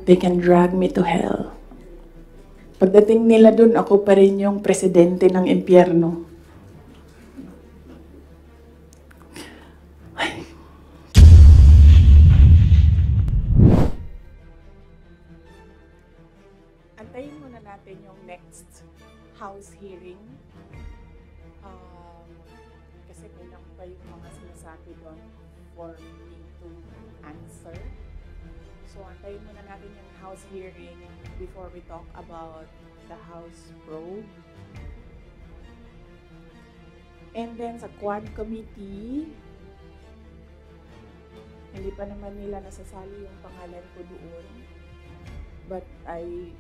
they can drag me to hell. Pagdating nila dun, ako pa rin yung presidente ng impyerno. Antayin muna natin yung next House hearing. Kasi kulang pa yung mga sinasabi doon for me to answer. So, antayin muna natin yung House hearing before we talk about the House probe. And then, sa Quad Committee, hindi pa naman nila nasasali yung pangalan ko doon. But I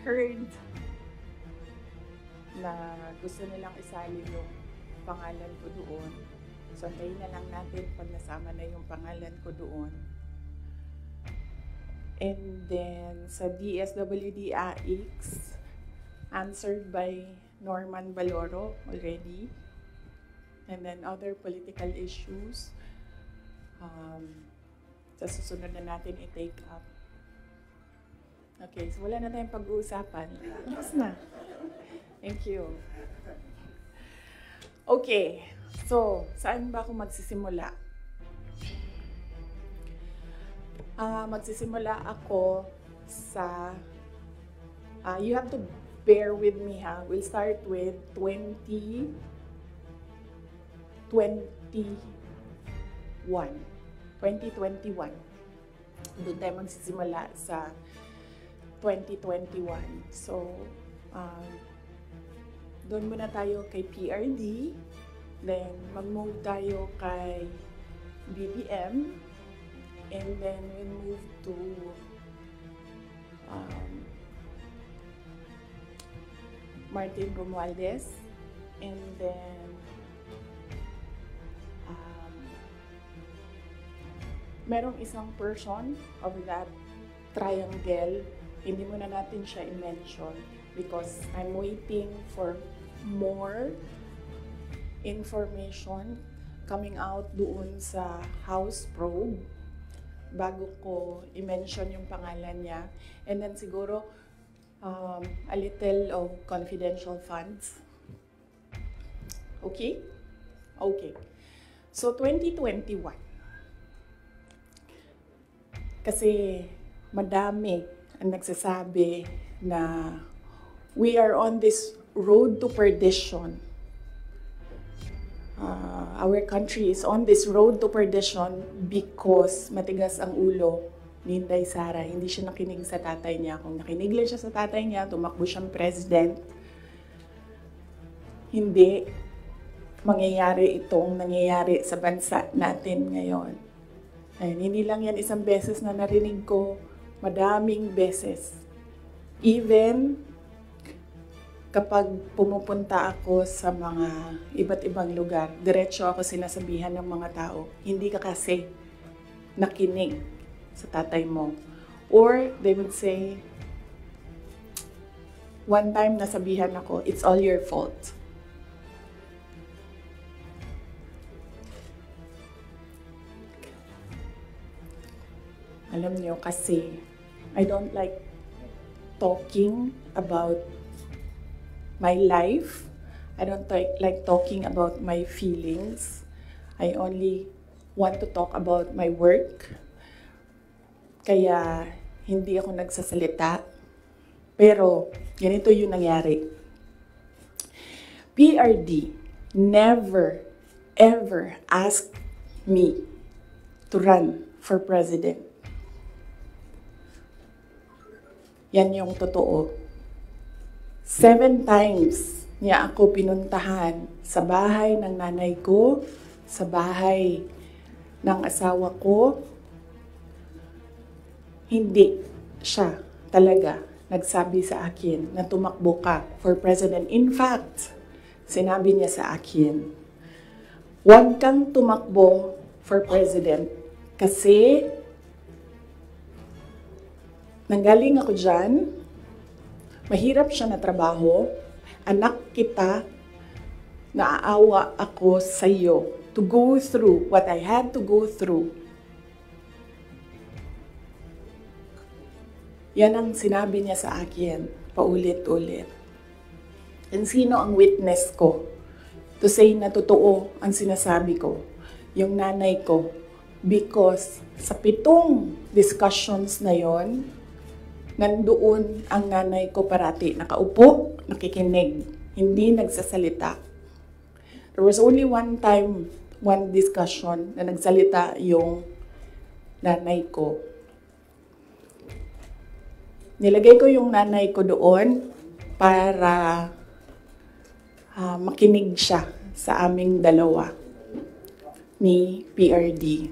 heard na gusto nilang isali yung pangalan ko doon. So, antayin na lang natin pag nasama na yung pangalan ko doon. And then, sa DSWD-AX, answered by Norman Baloro already. And then, other political issues, sa susunod na natin i-take up. Okay, so wala na tayong pag-uusapan. Tapos na. Thank you. Okay, so, saan ba ako magsisimula? Magsisimula ako sa, you have to bear with me ha. We'll start with 2021. Doon tayo magsisimula sa 2021. So, doon muna tayo kay PRD. Then, mag-move tayo kay BBM. And then, we'll move to Martin Romualdez. And then, merong isang person of that triangle. Hindi muna natin siya i-mention because I'm waiting for more information coming out doon sa House probe bago ko i-mention yung pangalan niya. And then siguro a little of confidential funds. Okay? Okay. So 2021. Kasi madami ang nagsasabi na we are on this road to perdition. Our country is on this road to perdition because matigas ang ulo ni Inday Sara. Hindi siya nakinig sa tatay niya. Kung nakinig lang siya sa tatay niya, tumakbo siyang president, hindi mangyayari itong nangyayari sa bansa natin ngayon. Ayun, hindi lang yan isang beses na narinig ko, madaming beses. Even kapag pumupunta ako sa mga iba't ibang lugar, diretso ako sinasabihan ng mga tao, hindi ka kasi nakinig sa tatay mo. Or they would say, one time nasabihan ako, it's all your fault. Alam niyo kasi, I don't like talking about my life. I don't like talking about my feelings. I only want to talk about my work. Kaya hindi ako nagsasalita. Pero ganito yung nangyari. PRD never ever asked me to run for president. Yan yung totoo. 7 times niya ako pinuntahan sa bahay ng nanay ko, sa bahay ng asawa ko. Hindi siya talaga nagsabi sa akin na tumakbo ka for president. In fact, sinabi niya sa akin, huwag kang tumakbo for president kasi nanggaling ako dyan, mahirap siya na trabaho, anak kita, naaawa ako sa iyo to go through what I had to go through. Yan ang sinabi niya sa akin, paulit-ulit. And sino ang witness ko to say na totoo ang sinasabi ko? Yung nanay ko. Because sa 7 discussions na yon, nandoon ang nanay ko parati. Nakaupo, nakikinig, hindi nagsasalita. There was only one time, one discussion na nagsalita yung nanay ko. Nilagay ko yung nanay ko doon para makinig siya sa aming dalawa ni PRD.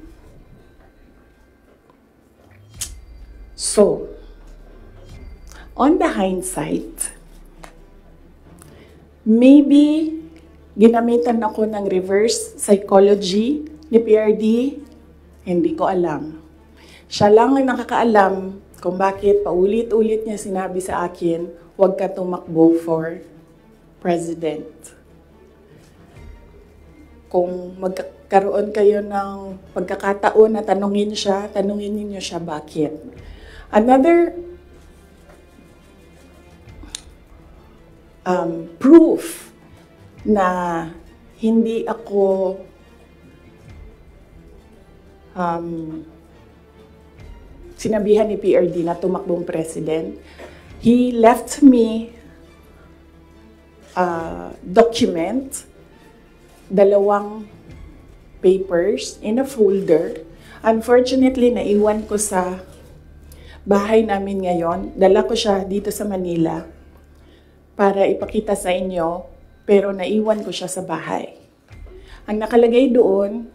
So, on the hindsight, maybe ginamitan ako ng reverse psychology ni PRD, hindi ko alam. Siya lang ang nakakaalam kung bakit paulit-ulit niya sinabi sa akin, huwag ka tumakbo for president. Kung magkakaroon kayo ng pagkakataon na tanungin ninyo siya bakit. Another proof na hindi ako sinabihan ni PRD na tumakbong president, he left me a document, 2 papers in a folder. Unfortunately, naiwan ko sa bahay namin ngayon. Dala ko siya dito sa Manila para ipakita sa inyo, pero naiwan ko siya sa bahay. Ang nakalagay doon,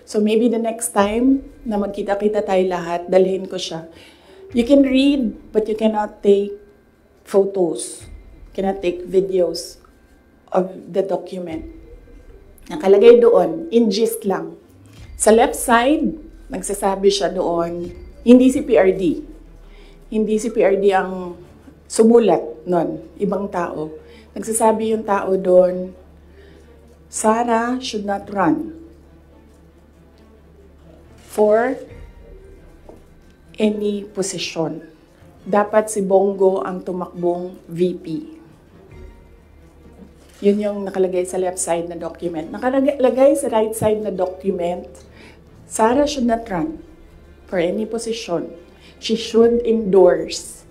so maybe the next time na magkita-kita tayo lahat, dalhin ko siya. You can read, but you cannot take photos. Cannot take videos of the document. Nakalagay doon, in gist lang. Sa left side, nagsasabi siya doon, hindi si PRD. Hindi si PRD ang sumulat nun, ibang tao. Nagsasabi yung tao doon, Sara should not run for any position. Dapat si Bongo ang tumakbong VP. Yun yung nakalagay sa left side na document. Nakalagay sa right side na document, Sara should not run for any position. She should endorse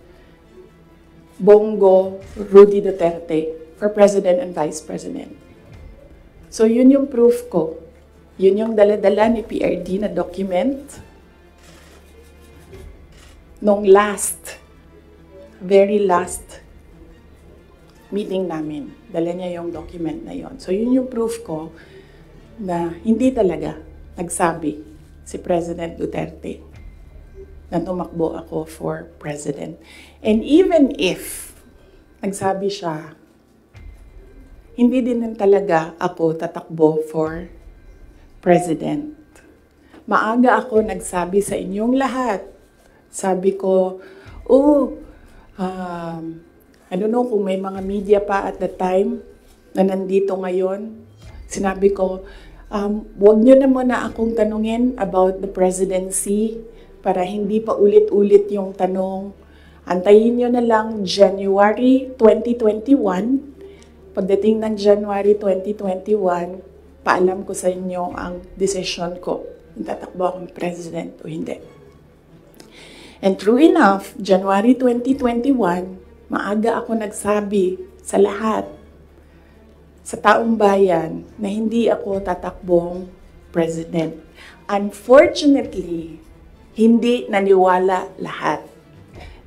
Bongo Rudy Duterte for President and Vice President. So yun yung proof ko. Yun yung dala-dala ni PRD na document nung very last meeting namin. Dala niya yung document na yon. So yun yung proof ko na hindi talaga nagsabi si President Duterte na tumakbo ako for president. And even if nagsabi siya, hindi din talaga ako tatakbo for president. Maaga ako nagsabi sa inyong lahat. Sabi ko, I don't know kung may mga media pa at the time na nandito ngayon. Sinabi ko, wag nyo na muna akong tanungin about the presidency para hindi pa ulit-ulit yung tanong. Antayin nyo na lang January 2021. Pagdating ng January 2021, paalam ko sa inyo ang decision ko. Kung tatakbo akong president o hindi. And true enough, January 2021, maaga ako nagsabi sa lahat, sa taong bayan, na hindi ako tatakbong president. Unfortunately, hindi naniwala lahat.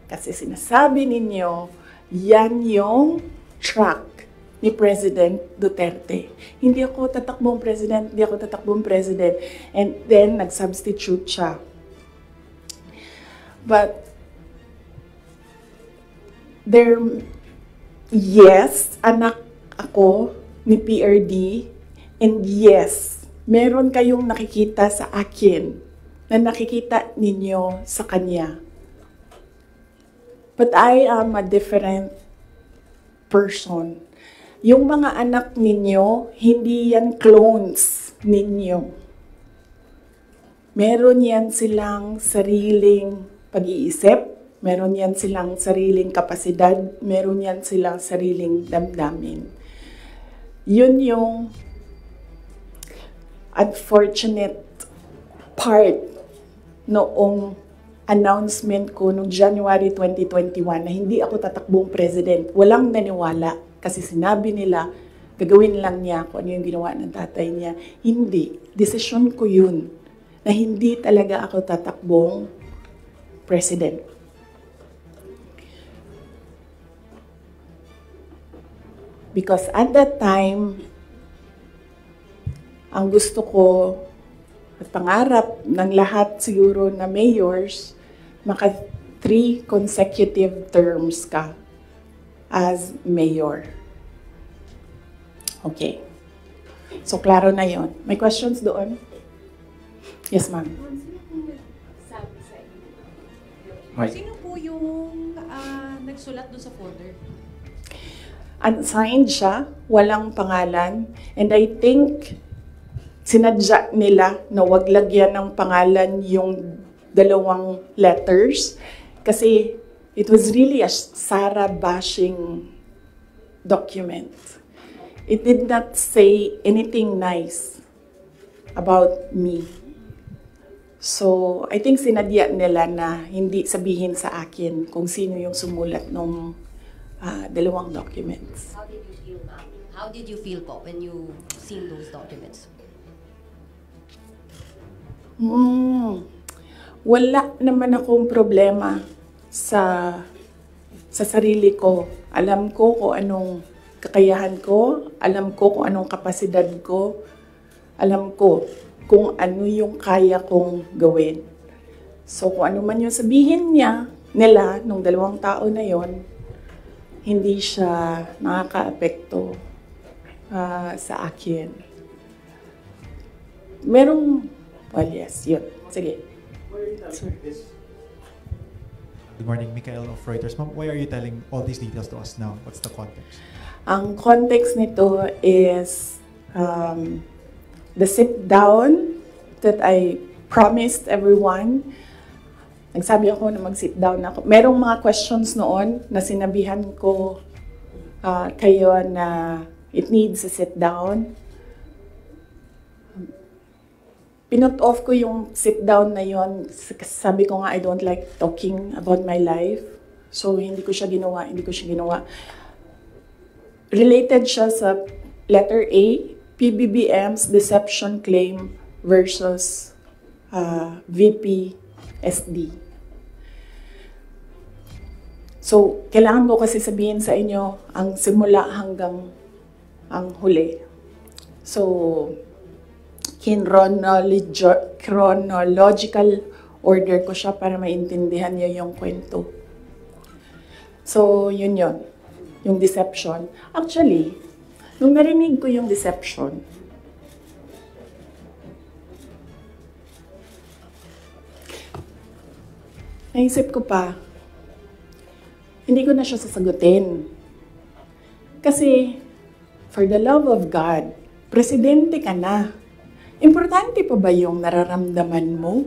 Kasi sinasabi ninyo, yan yung track ni President Duterte. Hindi ako tatakbong president, hindi ako tatakbong president. And then, nag-substitute siya. But, yes, anak ako ni PRD, and yes, meron kayong nakikita sa akin na nakikita ninyo sa kanya. But I am a different person. Yung mga anak ninyo, hindi yan clones ninyo. Meron yan silang sariling pag-iisip, Meron yan silang sariling kapasidad, meron yan silang sariling damdamin. Yun yung unfortunate part noong announcement ko noong January 2021 na hindi ako tatakbong president. Walang naniwala kasi sinabi nila gagawin lang niya kung ano yung ginawa ng tatay niya. Hindi. Desisyon ko yun na hindi talaga ako tatakbong president. Because at that time, ang gusto ko at pangarap ng lahat siguro na mayors, maka 3 consecutive terms ka as mayor. Okay. So, klaro na yon. May questions doon? Yes, ma'am. Sino po yung nagsulat doon sa folder? Unsigned siya, walang pangalan, and I think sinadya nila na wag lagyan ng pangalan yung 2 letters kasi it was really a Sara bashing document. It did not say anything nice about me. So, I think sinadya nila na hindi sabihin sa akin kung sino yung sumulat ng 2 documents. How did you feel, ma'am? How did you feel po when you seen those documents? Wala naman akong problema sa sarili ko. Alam ko kung anong kakayahan ko, alam ko kung anong kapasidad ko, alam ko kung ano yung kaya kong gawin. So kung ano man yung sabihin nila nung 2 tao na yon, hindi siya nakaka-apekto sa akin. Well, yes, yun. Sige. Sir. Good morning, Mikael of Reuters. Ma'am, why are you telling all these details to us now? What's the context? Ang context nito is the sit-down that I promised everyone. Nagsabi ako na mag-sit down ako. Merong mga questions noon na sinabihan ko kayo na it needs a sit down. Pinut off ko yung sit down na yon. Sabi ko nga I don't like talking about my life. So hindi ko siya ginawa. Related siya sa letter A, PBBM's deception claim versus VP SD. So, kailangan ko kasi sabihin sa inyo ang simula hanggang ang huli. So, chronological order ko siya para maintindihan niyo yung kwento. So, yun. Yung deception. Actually, nung narinig ko yung deception, naisip ko pa, hindi ko na siya sasagutin. Kasi, for the love of God, presidente ka na. Importante pa ba yung nararamdaman mo?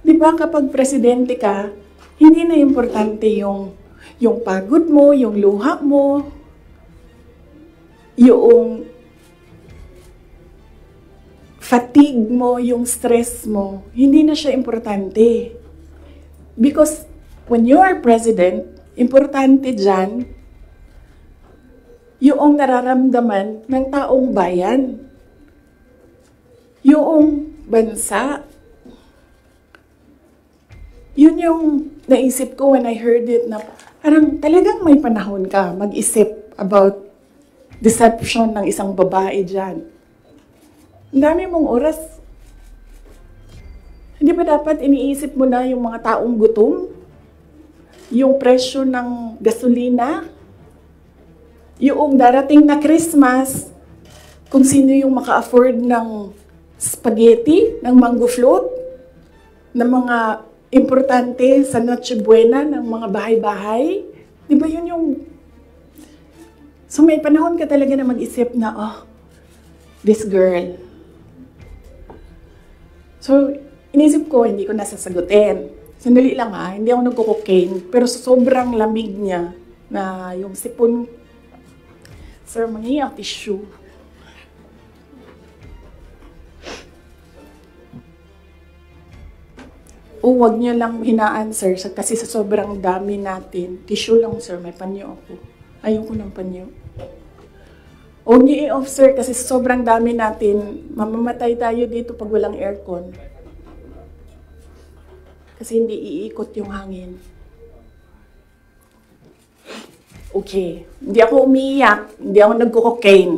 Di ba kapag presidente ka, hindi na importante yung pagod mo, yung luha mo, yung fatigue mo, yung stress mo. Hindi na siya importante. Because when you are president, importante dyan yung nararamdaman ng taong bayan. Yung bansa. Yun yung naisip ko when I heard it na parang talagang may panahon ka mag-isip about deception ng isang babae dyan. Ang dami mong oras. Hindi ba dapat iniisip mo na yung mga taong gutom? Yung presyo ng gasolina? Yung darating na Christmas, kung sino yung maka-afford ng spaghetti, ng mango float, ng mga importante sa Noche Buena, ng mga bahay-bahay. Di ba yun yung... So may panahon ka talaga na mag-isip na, oh, this girl. So, inisip ko, hindi ko nasasagutin. Sandali lang hindi ako nagko-cocaine, pero sa sobrang lamig niya na yung sipon, sir, mangingi ako tissue. O, wag niyo lang hinaan, sir, kasi sa sobrang dami natin. Tissue lang, sir, may panyo ako. Ayoko ng panyo. Huwag niyo i-off, sir, kasi sa sobrang dami natin, mamamatay tayo dito pag walang aircon. Kasi hindi iikot yung hangin. Okay. Hindi ako umiiyak. Hindi ako nagko-cocaine.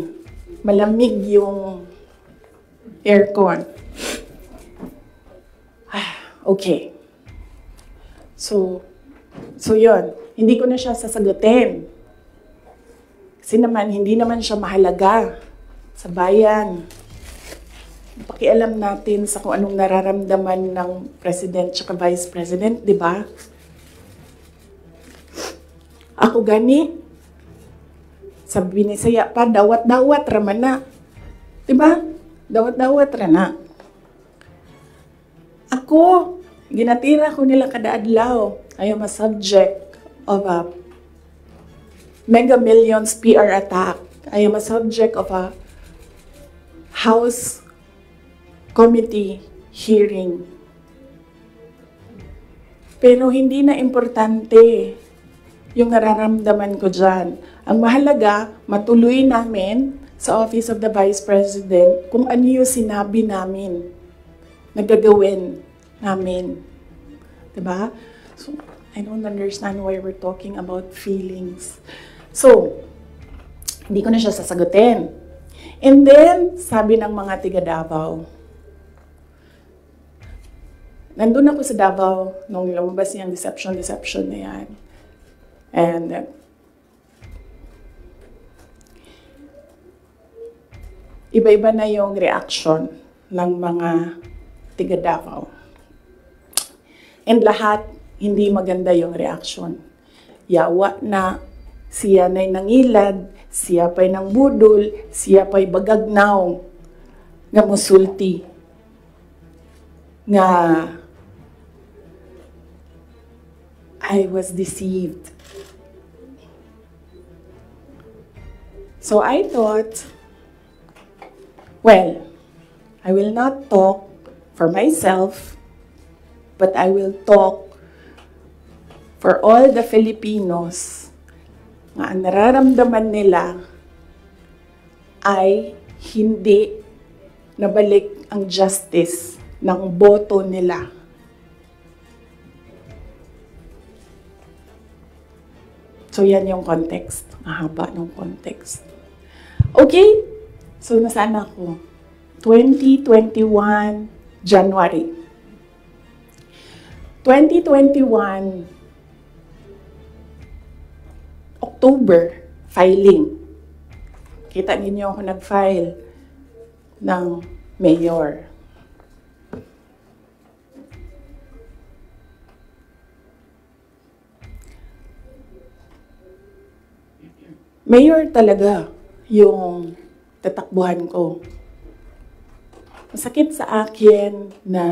Malamig yung aircon. Okay. So yun. Hindi ko na siya sasagutin. Kasi naman, hindi naman siya mahalaga sa bayan. Pakialam natin sa kung anong nararamdaman ng President at Vice President, di ba? Ako gani, sa Binisaya pa, dawat-dawat raman na. Di ba? Dawat-dawat raman na. Ako, ginatira ko nila kada adlaw. I am a subject of a Mega Millions PR attack. I am a subject of a House Committee hearing. Pero hindi na importante yung nararamdaman ko dyan. Ang mahalaga, matuloy namin sa Office of the Vice President kung ano yung sinabi namin na gagawin namin. Diba? So, I don't understand why we're talking about feelings. So, hindi ko na siya sasagutin. And then, sabi ng mga tiga Davao, nandun ako sa Davao nung lumabas yung deception na yan. And, iba-iba na yung reaction ng mga tiga Davao. And lahat, hindi maganda yung reaction. Yawa na, siya na'y nangilad, siya pa'y nang budol, siya pa'y bagagnaw, nga musulti, nga I was deceived. So I thought, well, I will not talk for myself, but I will talk for all the Filipinos nga ang nararamdaman nila ay hindi nabalik ang justice ng boto nila. So yan yung context. Mahaba ng context. Okay? So nasaan ako? 2021 January. 2021 October, filing. Kita ninyo ako nag-file ng mayor. Mayor talaga yung tatakbuhan ko. Masakit sa akin na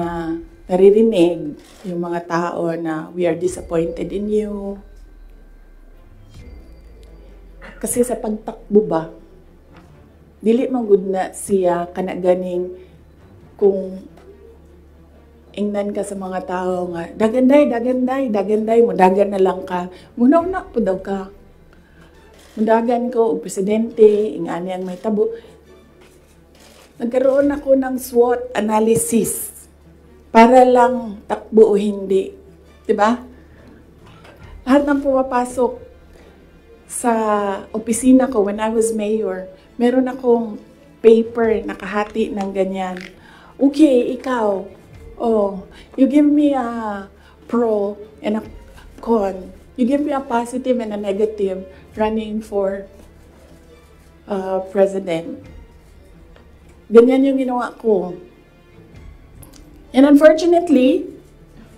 naririnig yung mga tao na we are disappointed in you. Kasi sa pagtakbo ba, dili magud na siya kanaganing kung ingnan ka sa mga tao nga, daganday, mudagan na lang ka. Muna-una po daw ka. Mudagan ko, o presidente, ingani ang may tabo. Nagkaroon ako ng SWOT analysis para lang takbo o hindi. Diba? Lahat ng pumapasok sa opisina ko when I was mayor, meron akong paper nakahati ng ganyan. Okay, ikaw, you give me a pro and a con. You give me a positive and a negative running for president. Ganyan yung ginawa ko. And unfortunately,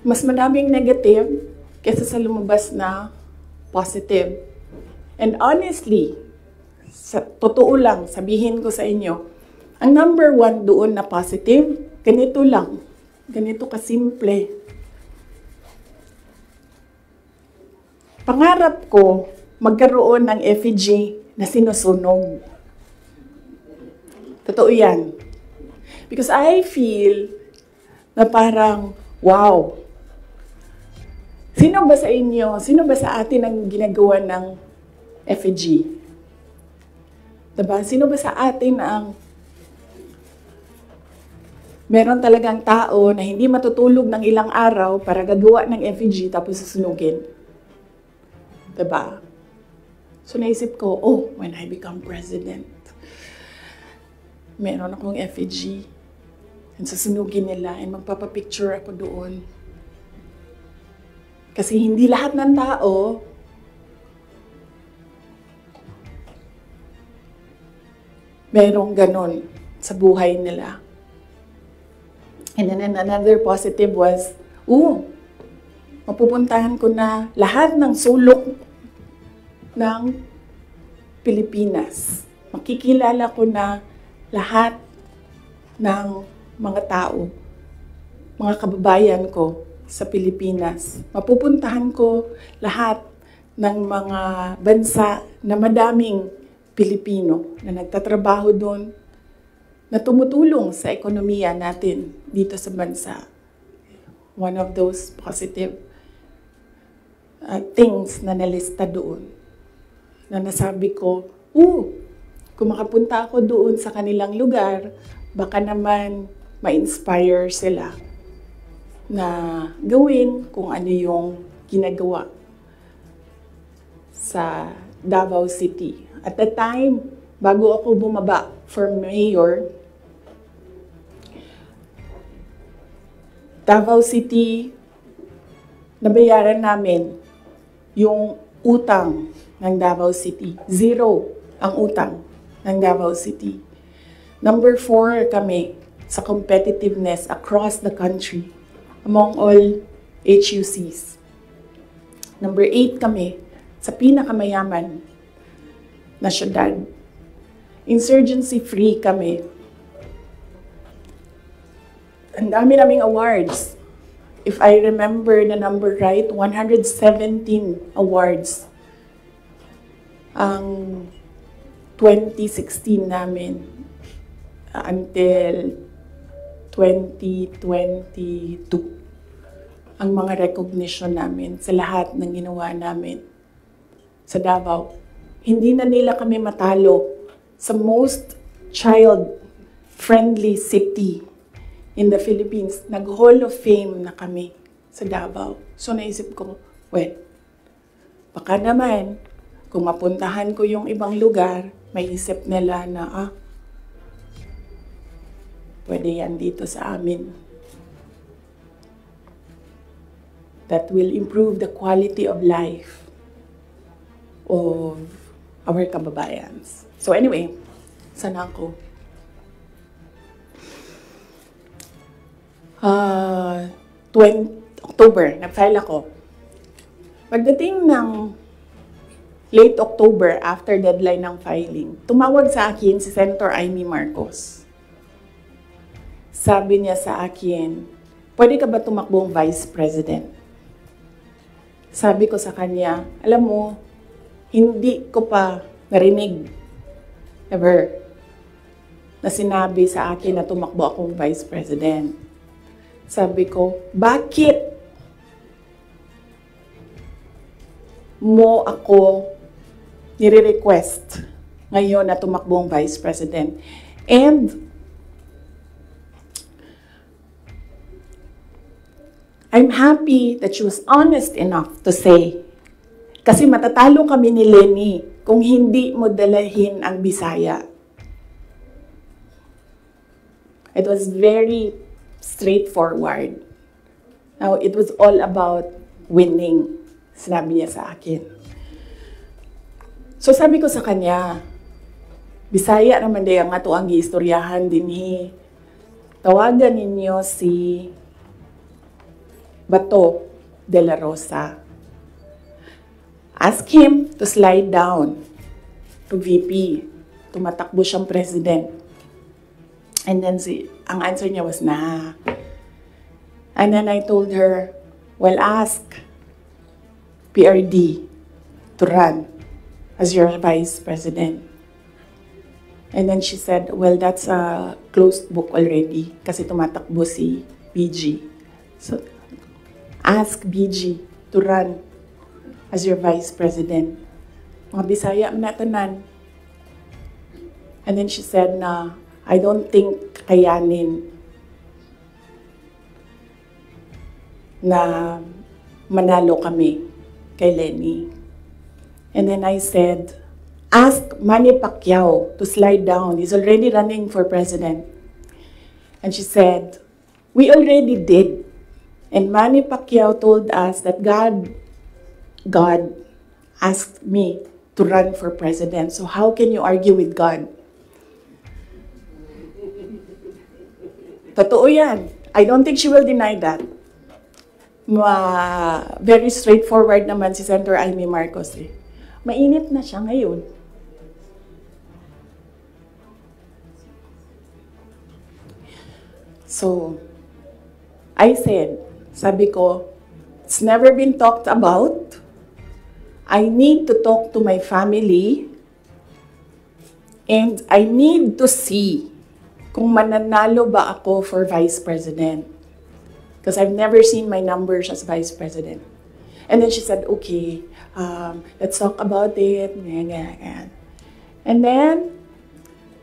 mas madaming negative kaysa sa lumabas na positive. And honestly, sa totoo lang, sabihin ko sa inyo, ang number one doon na positive, ganito lang. Ganito kasimple. Pangarap ko magkaroon ng effigy na sinusunog. Totoo yan. Because I feel na parang, wow, sino ba sa inyo, sino ba sa atin ang ginagawa ng effigy? Diba? Sino ba sa atin ang meron talagang tao na hindi matutulog ng ilang araw para gagawa ng effigy tapos susunugin? Diba? So naisip ko, oh, when I become president, meron akong effigy. And susunugin nila and magpapapicture ako doon. Kasi hindi lahat ng tao merong ganon sa buhay nila. And then another positive was, mapupuntahan ko na lahat ng sulok ng Pilipinas. Makikilala ko na lahat ng mga tao, mga kababayan ko sa Pilipinas. Mapupuntahan ko lahat ng mga bansa na madaming Pilipino na nagtatrabaho doon, na tumutulong sa ekonomiya natin dito sa bansa. One of those positive things na nalista doon, na nasabi ko, kung makapunta ako doon sa kanilang lugar, baka naman ma-inspire sila na gawin kung ano yung ginagawa sa Davao City. At the time, bago ako bumaba for mayor, Davao City, nabayaran namin yung utang ng Davao City. 0 ang utang ng Davao City. Number 4 kami sa competitiveness across the country among all HUCs. Number 8 kami sa pinakamayaman na syudad. Insurgency-free kami. Ang dami naming awards. If I remember the number right, 117 awards ang 2016 namin until 2022. Ang mga recognition namin sa lahat ng ginawa namin sa Davao. Hindi na nila kami matalo sa most child-friendly city in the Philippines. Nag-Hall of Fame na kami sa Davao. So naisip ko, baka naman, kung mapuntahan ko yung ibang lugar, may isip nila na, pwede yan dito sa amin. That will improve the quality of life of our kababayans. So anyway, sana ako? October, nag-file ako. Pagdating ng late October, after deadline ng filing, tumawag sa akin si Senator Amy Marcos. Sabi niya sa akin, pwede ka ba tumakbong Vice President? Sabi ko sa kanya, alam mo, hindi ko pa narinig ever na sinabi sa akin na tumakbo akong Vice President. Sabi ko, bakit mo ako nire-request ngayon na tumakbong Vice President? And I'm happy that she was honest enough to say, kasi matatalo kami ni Lenny kung hindi mo dalahin ang Bisaya. It was very straightforward. Now, it was all about winning, sinabi niya sa akin. So sabi ko sa kanya, Bisaya naman day ang ato ang giistoryahan dinhi. Tawagan ninyo si Bato de la Rosa. Ask him to slide down to VP. Tumatakbo siyang president. And then ang answer niya was, nah. And then I told her, well, ask PRD to run as your vice president. And then she said, well, that's a closed book already kasi tumatakbo si BG. So, ask BG to run as your vice president. Mga Bisaya na tanan. And then she said na, I don't think kayanin na manalo kami kay Lenny. And then I said, ask Manny Pacquiao to slide down. He's already running for president. And she said, we already did. And Manny Pacquiao told us that God asked me to run for president. So how can you argue with God? Totoo yan. I don't think she will deny that. Very straightforward naman si Senator Amy Marcos. Mainit na siya ngayon. So, I said, sabi ko, it's never been talked about. I need to talk to my family and I need to see kung mananalo ba ako for vice president. Because I've never seen my numbers as vice president. And then she said, okay, let's talk about it. And then,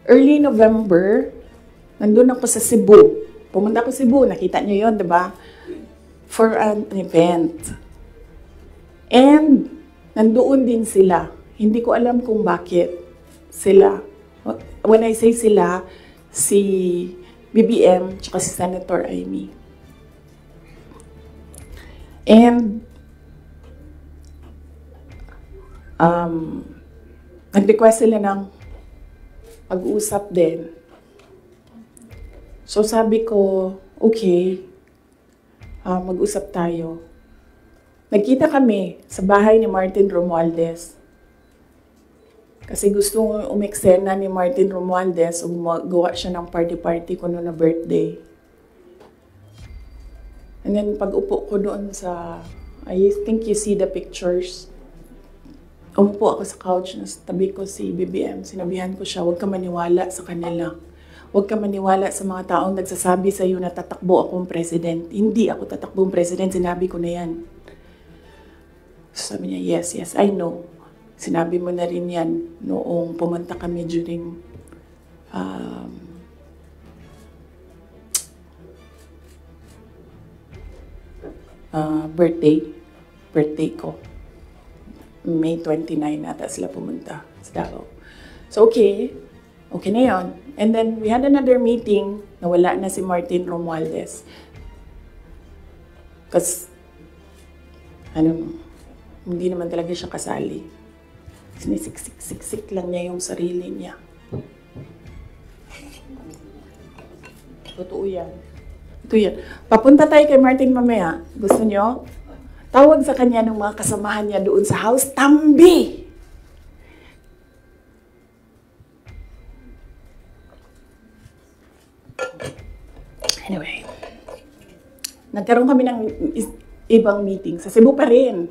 early November, nandun ako sa Cebu. Pumunta ako sa Cebu, nakita niyo yun, di ba? For an event. And, nandoon din sila. Hindi ko alam kung bakit sila. When I say sila, si BBM, tsaka si Senator Amy. And, nag-request sila ng pag-uusap din. So sabi ko, okay, mag-usap tayo. Nagkita kami sa bahay ni Martin Romualdez. Kasi gusto umeksena ni Martin Romualdez, gawa siya ng party-party ko noon na birthday. And then pag-upo ko doon sa, I think you see the pictures. Umupo ako sa couch, tabi ko si BBM. Sinabihan ko siya, huwag ka maniwala sa kanila. Huwag ka maniwala sa mga taong nagsasabi sa iyo na tatakbo akong president. Hindi ako tatakbong president, sinabi ko na yan. So sabi niya, yes, I know. Sinabi mo na rin yan noong pumunta kami during birthday ko. May 29 ata sila pumunta sa Davao. So okay na yon. And then we had another meeting na wala na si Martin Romualdez. Kasi, hindi naman talaga siya kasali. Sinisiksik lang niya yung sarili niya. Totoo yan. Ito yan. Papunta tayo kay Martin mamaya. Gusto nyo? Tawag sa kanya ng mga kasamahan niya doon sa house, Tambi! Anyway, nagkaroon kami ng ibang meeting. Sa Cebu pa rin.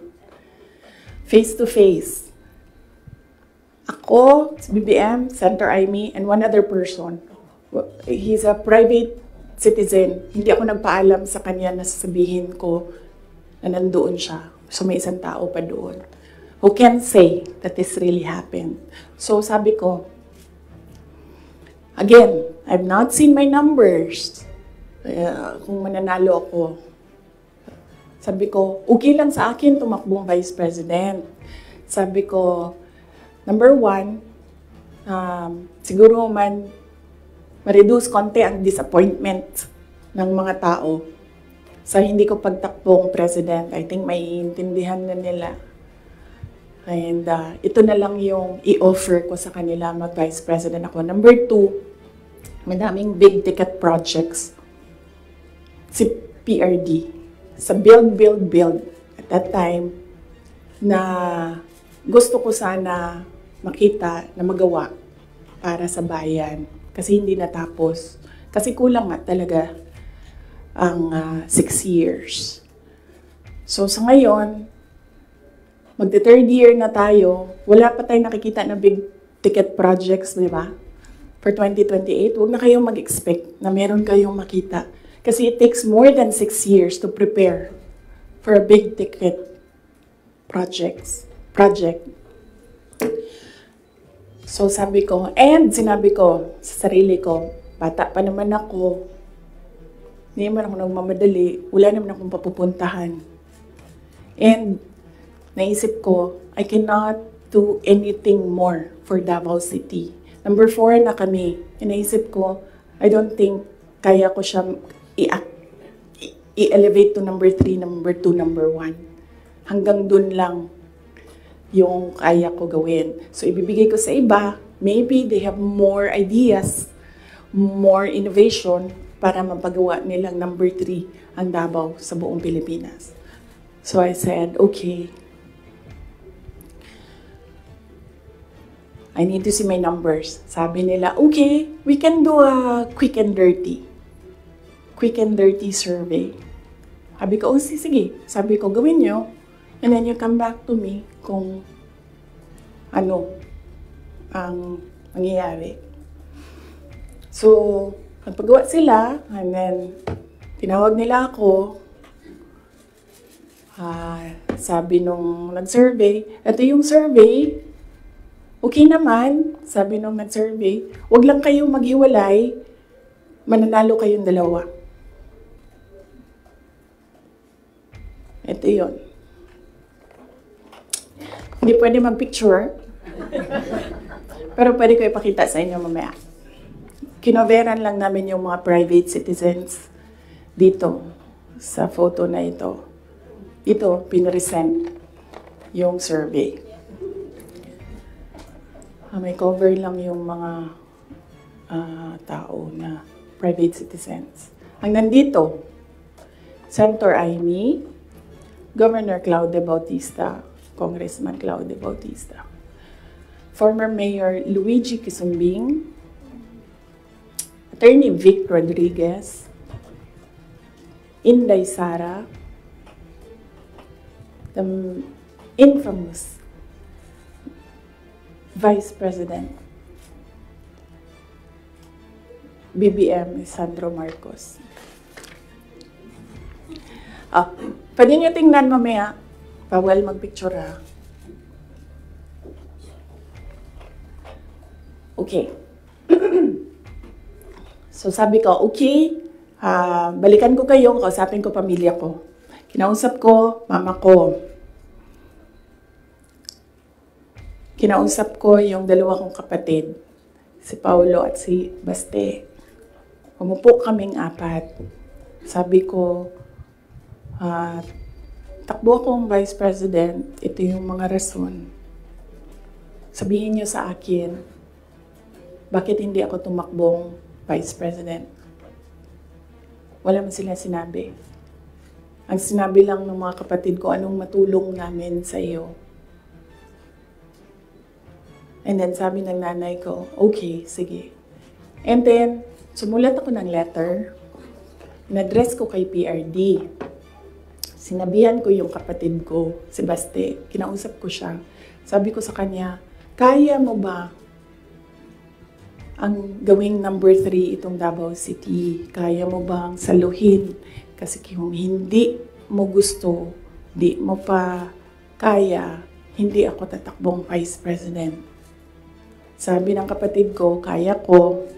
Face to face. Ako, si BBM, Senator Amy, and one other person. He's a private citizen. Hindi ako nagpaalam sa kanya na sasabihin ko na nandoon siya. So may isang tao pa doon who can say that this really happened. So sabi ko, again, I've not seen my numbers. Kung mananalo ako. Sabi ko, okay lang sa akin tumakbong vice president. Sabi ko, number one, siguro man ma-reduce konti ang disappointment ng mga tao sa hindi ko pagtakbong president. I think may intindihan na nila. And ito na lang yung i-offer ko sa kanila mag-vice president ako. Number two, madaming big ticket projects. Si PRD. Sa build. At that time, na gusto ko sana makita na magawa para sa bayan. Kasi hindi natapos. Kasi kulang nga talaga ang 6 years. So sa ngayon, magte-third year na tayo, wala pa tayong nakikita na big ticket projects, di ba? For 2028, huwag na kayong mag-expect na meron kayong makita. Kasi it takes more than 6 years to prepare for a big ticket project. So sabi ko, and sinabi ko sa sarili ko, bata pa naman ako, hindi naman ako nagmamadali, wala naman akong papupuntahan. And naisip ko, I cannot do anything more for Davao City. Number 4 na kami. Naisip ko, I don't think kaya ko siya i-elevate to number 3, number 2, number 1. Hanggang dun lang yung kaya ko gawin. So, ibibigay ko sa iba, maybe they have more ideas, more innovation para mapagawa nilang number 3 ang Davao sa buong Pilipinas. So, I said, okay, I need to see my numbers. Sabi nila, okay, we can do a quick and dirty survey. Sabi ko, oh, sige. Sabi ko, gawin nyo. And then you come back to me kung ano ang mangyayari. So, nagpagawa sila, and then tinawag nila ako. Sabi nung nag-survey, ito yung survey, okay naman, sabi nung nag-survey, wag lang kayong maghiwalay, mananalo kayong dalawa. Ito yun. Hindi pwede mag-picture, pero pwede ko ipakita sa inyo mamaya. Kinoveran lang namin yung mga private citizens dito sa photo na ito. Ito, pinresent yung survey. May cover lang yung mga tao na private citizens. Ang nandito, Senator Amy, Governor Claude Bautista, Congressman Claude Bautista, former Mayor Luigi Quisumbing, Attorney Vic Rodriguez, Inday Sara, the infamous Vice President BBM Sandro Marcos. Pwede nyo tingnan mamaya. Bawal mag-picture ha. Okay. So sabi ko, okay, balikan ko kayo, kausapin ko pamilya ko. Kinausap ko, mama ko. Kinausap ko yung dalawa kong kapatid, si Paulo at si Baste. Umupo kaming 4. Sabi ko, takbo akong Vice President, ito yung mga rason. Sabihin niyo sa akin, bakit hindi ako tumakbong Vice President? Wala man sila sinabi. Ang sinabi lang ng mga kapatid ko, anong matulong namin sa iyo. And then sabi ng nanay ko, okay, sige. And then, sumulat ako ng letter. In-address ko kay PRD. Sinabihan ko yung kapatid ko, si Baste. Kinausap ko siya. Sabi ko sa kanya, kaya mo ba ang gawing number 3 itong Davao City? Kaya mo bang saluhin? Kasi kung hindi mo gusto, di mo pa kaya, hindi ako tatakbong Vice President. Sabi ng kapatid ko, kaya ko,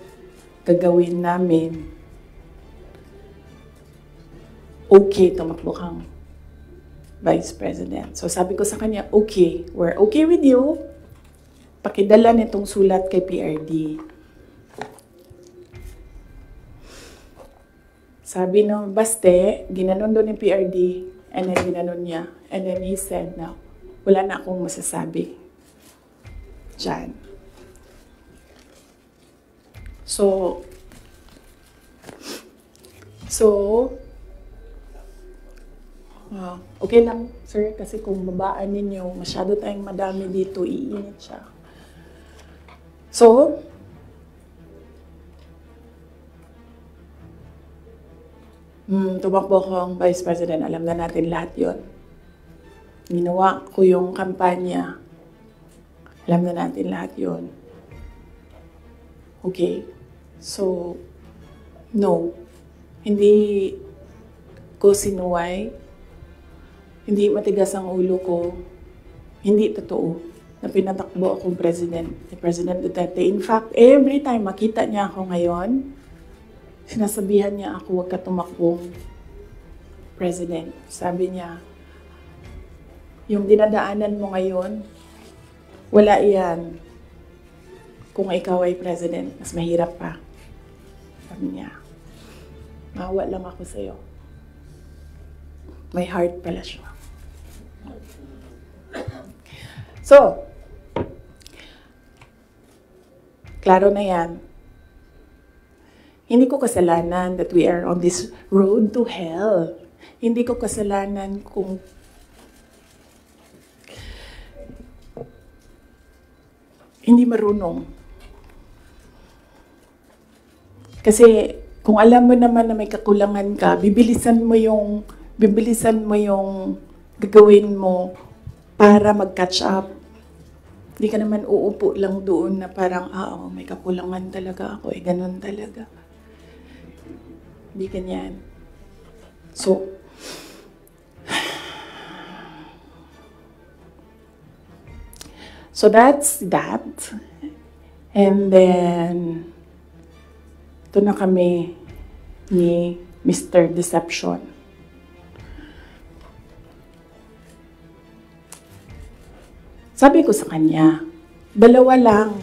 gagawin namin. Okay, tumakbo kang Vice President. So sabi ko sa kanya, okay, we're okay with you. Pakidala nitong sulat kay PRD. Sabi ng Baste, ginanon doon ng PRD, and then ginanon niya. And then he said, na wala na akong masasabi dyan. So, okay lang, sir, kasi kung babaan ninyo, masyado tayong madami dito, iinit siya. So, tumakbo ko ang Vice President, alam na natin lahat yon. Ginawa ko yung kampanya. Alam na natin lahat yun. Okay? So, no. Hindi ko sinuway. Hindi matigas ang ulo ko. Hindi totoo na pinatakbo akong president ni President Duterte. In fact, every time makita niya ako ngayon, sinasabihan niya ako, huwag ka tumakbong president. Sabi niya, yung dinadaanan mo ngayon, wala iyan. Kung ikaw ay president, mas mahirap pa. Sabi niya, mawa lang ako sa'yo. May heart pala siya. So, klaro na yan. Hindi ko kasalanan that we are on this road to hell. Hindi ko kasalanan kung hindi marunong. Kasi kung alam mo naman na may kakulangan ka, bibilisan mo yung gagawin mo para mag-catch up. Hindi ka naman uupo lang doon na parang, may kakulangan talaga ako. Ganun talaga. Hindi ganyan. So that's that. And then, ito na kami ni Mr. Deception. Sabi ko sa kanya, 2 lang.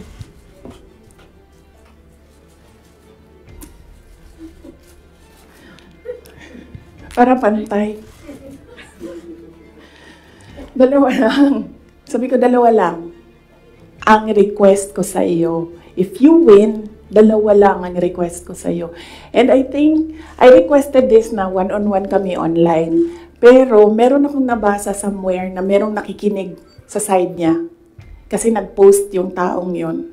Para pantay. 2 lang. Sabi ko, 2 lang. Ang request ko sa iyo. If you win, 2 lang ang request ko sa iyo. And I think, I requested this na one-on-one kami online. Pero meron akong nabasa somewhere na merong nakikinig sa side niya. Kasi nag-post yung taong yun.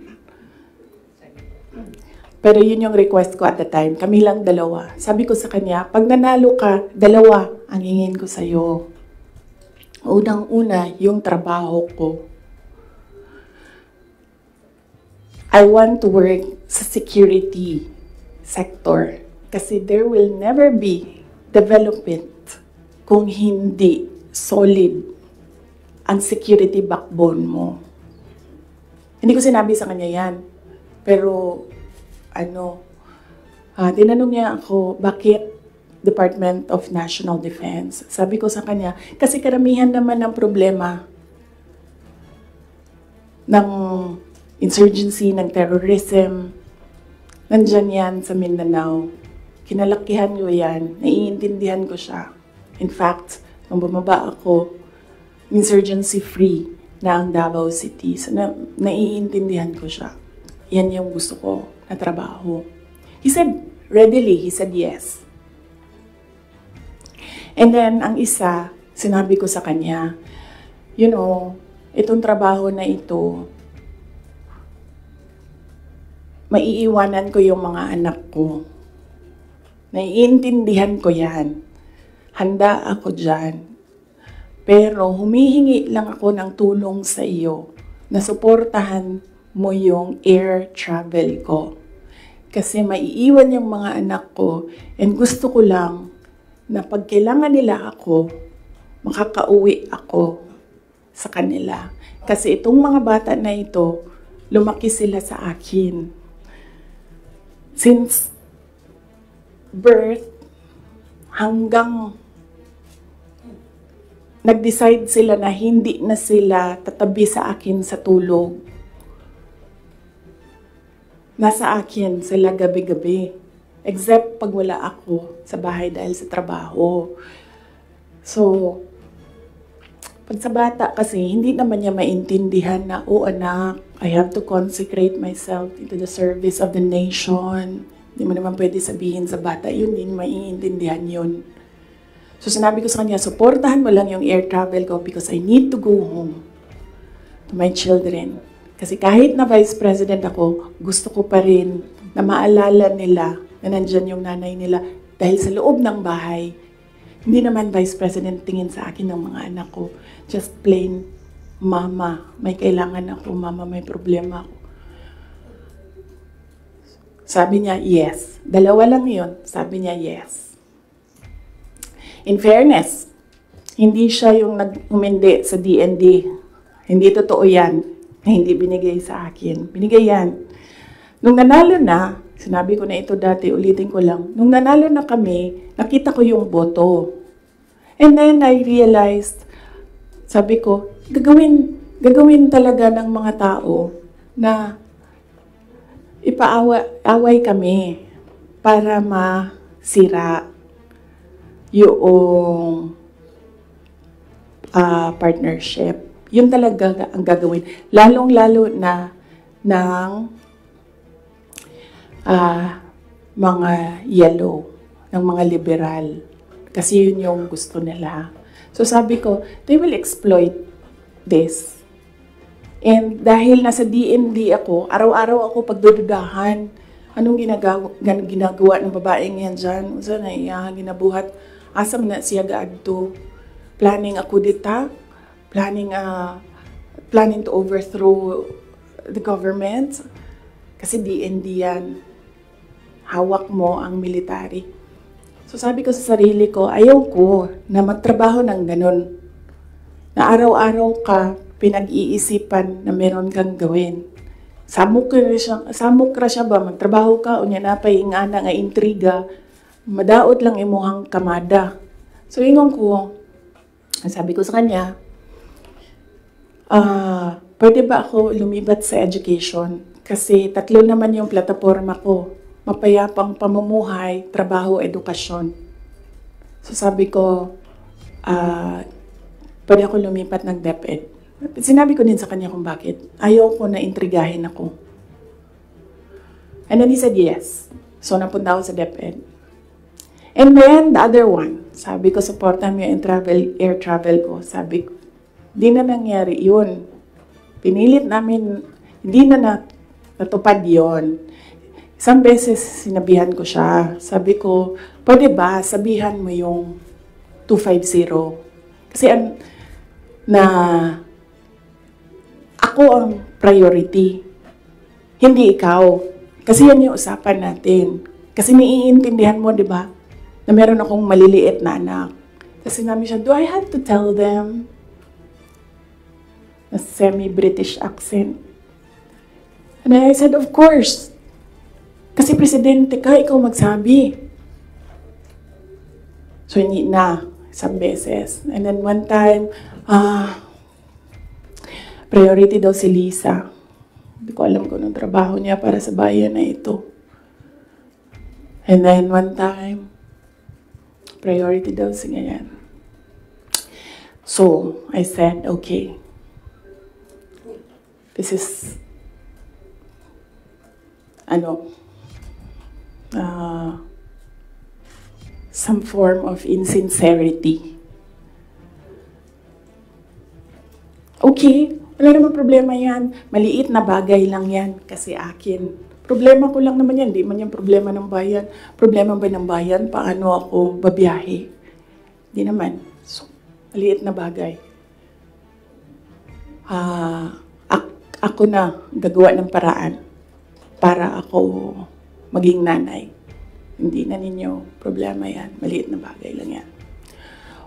Pero yun yung request ko at the time. Kami lang 2. Sabi ko sa kanya, pag nanalo ka, 2 ang hingin ko sa'yo. Unang-una, yung trabaho ko. I want to work sa security sector. Kasi there will never be development kung hindi solid ang security backbone mo. Hindi ko sinabi sa kanya yan. Pero, tinanong niya ako, bakit Department of National Defense? Sabi ko sa kanya, kasi karamihan naman ng problema ng insurgency, ng terrorism, nandyan yan sa Mindanao. Kinalakihan ko yan, naiintindihan ko siya. In fact, nung bumaba ako, insurgency-free na ang Davao City. So, naiintindihan ko siya. Yan yung gusto ko na trabaho. He said, readily, he said yes. And then, ang isa, sinabi ko sa kanya, itong trabaho na ito, maiiwanan ko yung mga anak ko. Naiintindihan ko yan. Handa ako dyan. Pero humihingi lang ako ng tulong sa iyo na suportahan mo yung air travel ko. Kasi maiiwan yung mga anak ko and gusto ko lang na pag kailangan nila ako, makakauwi ako sa kanila. Kasi itong mga bata na ito, lumaki sila sa akin. Since birth hanggang nag-decide sila na hindi na sila tatabi sa akin sa tulog. Nasa akin sila gabi-gabi. Except pag wala ako sa bahay dahil sa trabaho. So, pag sa bata kasi, hindi naman niya maintindihan na, anak, I have to consecrate myself into the service of the nation. Hindi mo naman pwede sabihin sa bata, yun din, maiintindihan yun. So sinabi ko sa kanya, supportahan mo lang yung air travel ko because I need to go home to my children. Kasi kahit na Vice President ako, gusto ko pa rin na maalala nila na nandyan yung nanay nila dahil sa loob ng bahay, Hindi naman Vice President tingin sa akin ng mga anak ko. Just plain, Mama, may kailangan ako. Mama, may problema ako. Sabi niya, yes. Dalawa lang yun. Sabi niya, yes. In fairness, hindi siya yung nag-umindi sa DND. Hindi totoo yan na hindi binigay sa akin. Binigay yan. Nung nanalo na, sinabi ko na ito dati, ulitin ko lang. Nung nanalo na kami, nakita ko yung boto. And then I realized, sabi ko, gagawin talaga ng mga tao na ipaaway kami para masira yung partnership. Yun talaga ang gagawin. Lalong-lalo na ng mga yellow, ng mga liberal. Kasi yun yung gusto nila. So sabi ko, they will exploit this. And dahil nasa DND ako, araw-araw ako pagdududahan. Anong ginagawa ng babaeng yan dyan? Usa na iya, ginabuhat. Asam na siya gaadto. Planning ako dita. Planning to overthrow the government. Kasi DND yan. Hawak mo ang military. So sabi ko sa sarili ko, ayaw ko na magtrabaho ng ganun. Na araw-araw ka pinag-iisipan na meron kang gawin. Samok ra siya ba? Magtrabaho ka, unya na pa ingana nga intriga, madaot lang imuhang kamada. So ingon ko, sabi ko sa kanya, pwede ba ako lumibat sa education? Kasi 3 naman yung plataforma ko. Mapayapang pamumuhay, trabaho, edukasyon. So sabi ko, pwede ako lumipat ng DepEd. Sinabi ko din sa kanya kung bakit. Ayaw ko na intrigahin ako. And then he said yes. So napunta ako sa DepEd. And then the other one, sabi ko, supportan mo yung air travel ko. Sabi ko, di na nangyari yun. Pinilit namin, hindi na natupad yun. Isang beses sinabihan ko siya. Sabi ko, pwede ba sabihan mo yung 250? Kasi ako ang priority. Hindi ikaw. Kasi yan yung usapan natin. Kasi naiintindihan mo, di ba? Na meron akong maliliit na anak. Kasi sinabi siya, do I have to tell them? Na semi-British accent. And I said, of course. Kasi presidente ka, ikaw magsabi. So, hindi na. Isang beses. And then one time, priority daw si Lisa. Hindi ko alam kung anong trabaho niya para sa bayan na ito. And then one time, priority daw si ganyan. So, I said, okay. This is, some form of insincerity. Okay, wala namang problema yan. Maliit na bagay lang yan kasi akin. Problema ko lang naman yan, di man yung problema ng bayan. Problema ba ng bayan, paano ako babiyahe? Di naman. So, maliit na bagay. Ako na gagawa ng paraan para ako maging nanay. Hindi na ninyo problema yan. Maliit na bagay lang yan.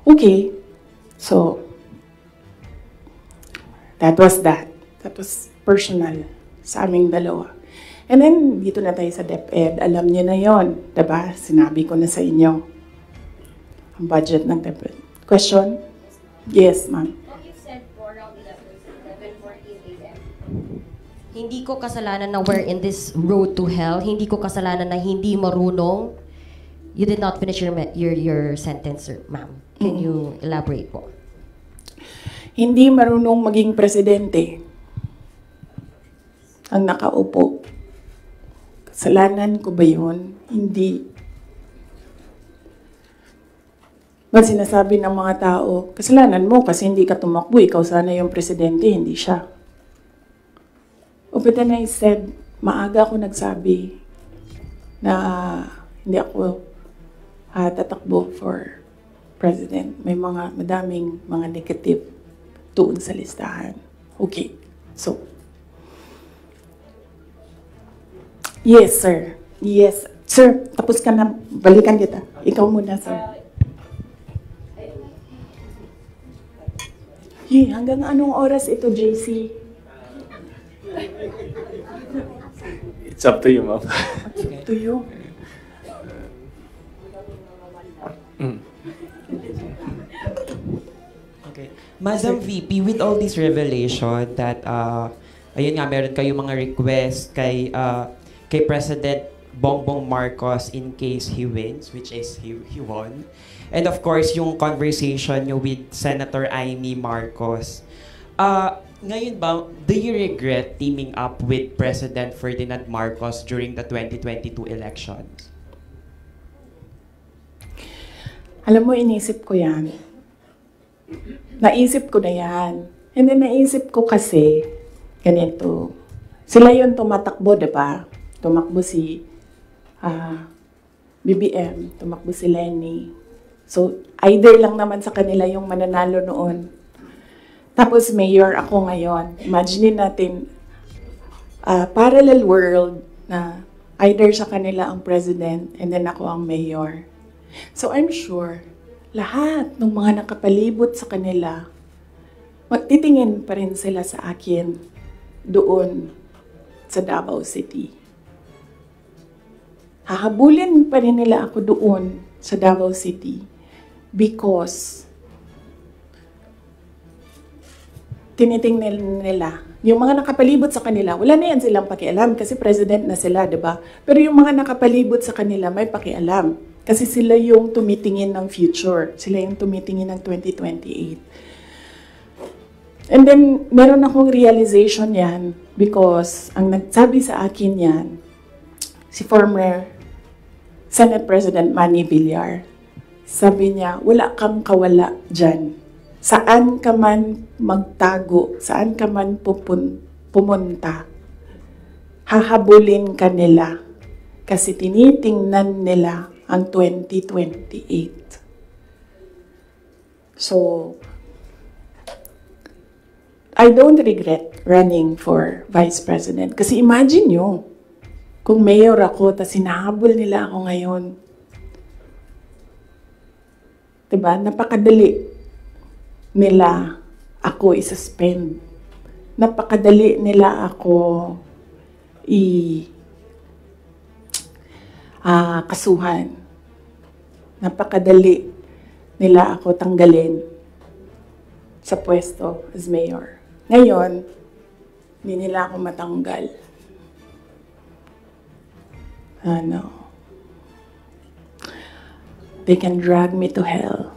Okay. So, that was that. That was personal sa aming dalawa. And then, dito na tayo sa DepEd. Alam niyo na yon, diba? Sinabi ko na sa inyo. Ang budget ng DepEd. Question? Yes, ma'am. You said for around 11:14 a.m. Hindi ko kasalanan na we're in this road to hell. Hindi ko kasalanan na hindi marunong. You did not finish your sentence, sir, ma'am. Can you elaborate po? Hindi marunong maging presidente ang nakaupo. Kasalanan ko ba yun? Hindi. Ba't sinasabi ng mga tao, kasalanan mo kasi hindi ka tumakbo, ikaw sana yung presidente, hindi siya. But then I said, maaga ako nagsabi na hindi ako tatakbo for President. May madaming mga negative doon sa listahan. Okay. So, yes, sir. Yes. Sir, tapos ka na. Balikan kita. Ikaw muna, sir. Hanggang anong oras ito, JC? It's up to you, ma'am. To you. Okay. Madam VP, with all this revelation that, ayun nga, meron kayong mga request kay President Bongbong Marcos in case he wins, which is he won. And of course, yung conversation nyo with Senator Amy Marcos. Ngayon ba, do you regret teaming up with President Ferdinand Marcos during the 2022 elections? Alam mo, inisip ko yan. Naisip ko na yan. And then naisip ko kasi, ganito. Sila yung tumatakbo, diba? Tumakbo si BBM, tumakbo si Lenny. So, either lang naman sa kanila yung mananalo noon. Tapos mayor ako ngayon. Imagine natin, parallel world na either sa kanila ang president and then ako ang mayor. So I'm sure, lahat ng mga nakapalibot sa kanila, magtitingin pa rin sila sa akin doon sa Davao City. Hahabulin pa rin nila ako doon sa Davao City because tinitingnan nila. Yung mga nakapalibot sa kanila, wala na yan silang pakialam kasi president na sila, diba? Pero yung mga nakapalibot sa kanila, may pakialam. Kasi sila yung tumitingin ng future. Sila yung tumitingin ng 2028. And then, meron akong realization yan because ang nagsabi sa akin yan, si former Senate President Manny Villar. Sabi niya, wala kang kawala dyan. Saan ka man magtago, saan ka man pumunta, hahabulin ka nila kasi tinitingnan nila ang 2028. So, I don't regret running for Vice President. Kasi imagine nyo, kung mayor ako, tas hinahabol nila ako ngayon. Diba? Napakadali nila ako i-suspend. Napakadali nila ako kasuhan. Napakadali nila ako tanggalin sa pwesto as mayor. Ngayon, hindi nila ako matanggal. They can drag me to hell.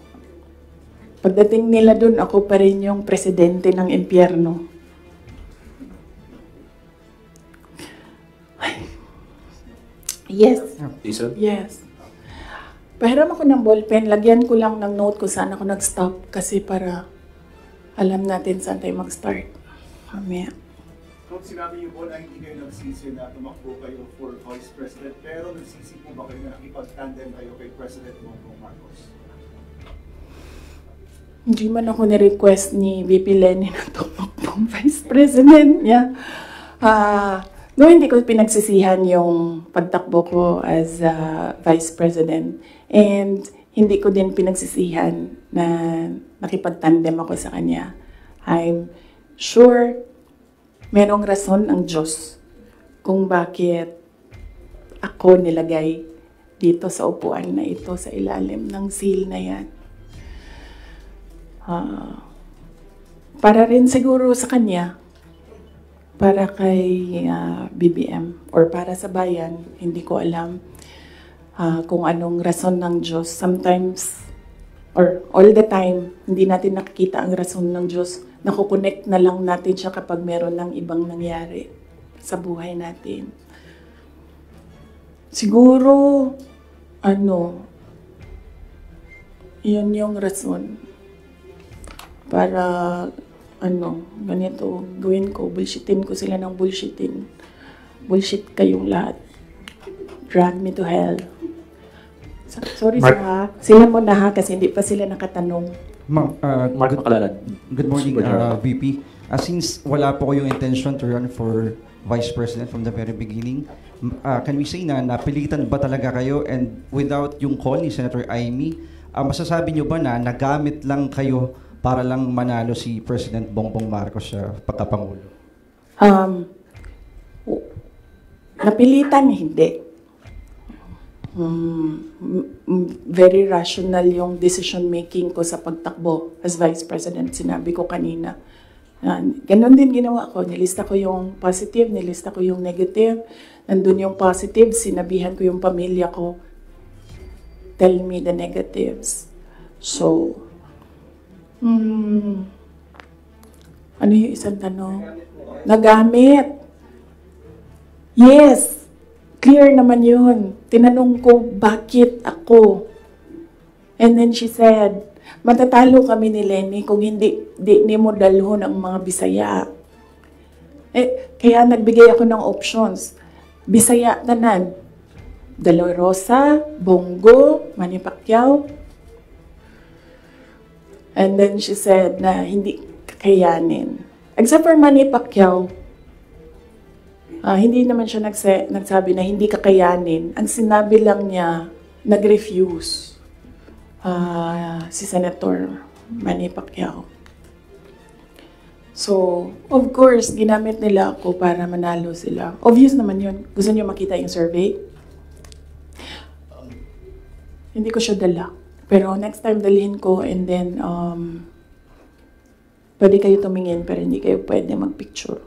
Pagdating nila dun, ako pa rin yung presidente ng impyerno. Yes. Yes. Pahiram ako ng ballpen, lagyan ko lang ng note kung saan ako nag-stop kasi para alam natin saan tayo mag-start. Mamaya. Kung sinabi niyo po na hindi kayo nagsisi na tumakbo kayo for Vice President, pero nagsisi po ba kayo na nakipag-tandem kayo kay President Bongbong Marcos? Hindi man ako ni-request ni VP Lenny na tumakbong Vice President niya. No, hindi ko pinagsisihan yung pagtakbo ko as Vice President. And hindi ko din pinagsisihan na nakipag-tandem ako sa kanya. I'm sure merong rason ang Diyos kung bakit ako nilagay dito sa upuan na ito, sa ilalim ng seal na yan. Para rin siguro sa kanya, para kay BBM, or para sa bayan, hindi ko alam kung anong rason ng Diyos. Sometimes, or all the time, hindi natin nakikita ang rason ng Diyos. Nakukonect na lang natin siya kapag meron ng ibang nangyari sa buhay natin. Siguro, yun yung rason. Para, ganito, gawin ko, bullshitin ko sila ng bullshitin. Bullshit kayong lahat. Drag me to hell. Sorry Mark. ha. Sila mo na ha kasi hindi pa sila nakatanong. Ma'am, Mark Macalalan. good morning, Super VP. Since wala po kayong intention to run for Vice President from the very beginning, can we say na napilitan ba talaga kayo, and without yung call ni Senator Amy, masasabi nyo ba na nagamit lang kayo para lang manalo si President Bongbong Marcos sa pagkapangulo? Napilitan, hindi. Very rational yung decision making ko sa pagtakbo as Vice President. Sinabi ko kanina. Ganon din ginawa ko. Nilista ko yung positive, nilista ko yung negative. Nandun yung positive, sinabihan ko yung pamilya ko, tell me the negatives. So, ano yung isang tanong? Nagamit. Yes. Clear naman yun. Tinanong ko, bakit ako? And then she said, matatalo kami ni Lenny kung di mo dalhon ang mga Bisaya. Kaya nagbigay ako ng options. Bisaya tanan. De La Rosa, Bongo, Manny Pacquiao. And then she said na hindi kakayanin. Except for Manny Pacquiao, hindi naman siya nagsabi na hindi kakayanin. Ang sinabi lang niya, nag-refuse si Senator Manny Pacquiao. So, of course, ginamit nila ako para manalo sila. Obvious naman yun. Gusto niyo makita yung survey? Hindi ko siya dala. Pero next time dalhin ko, and then pwede kayo tumingin pero hindi kayo pwede magpicture.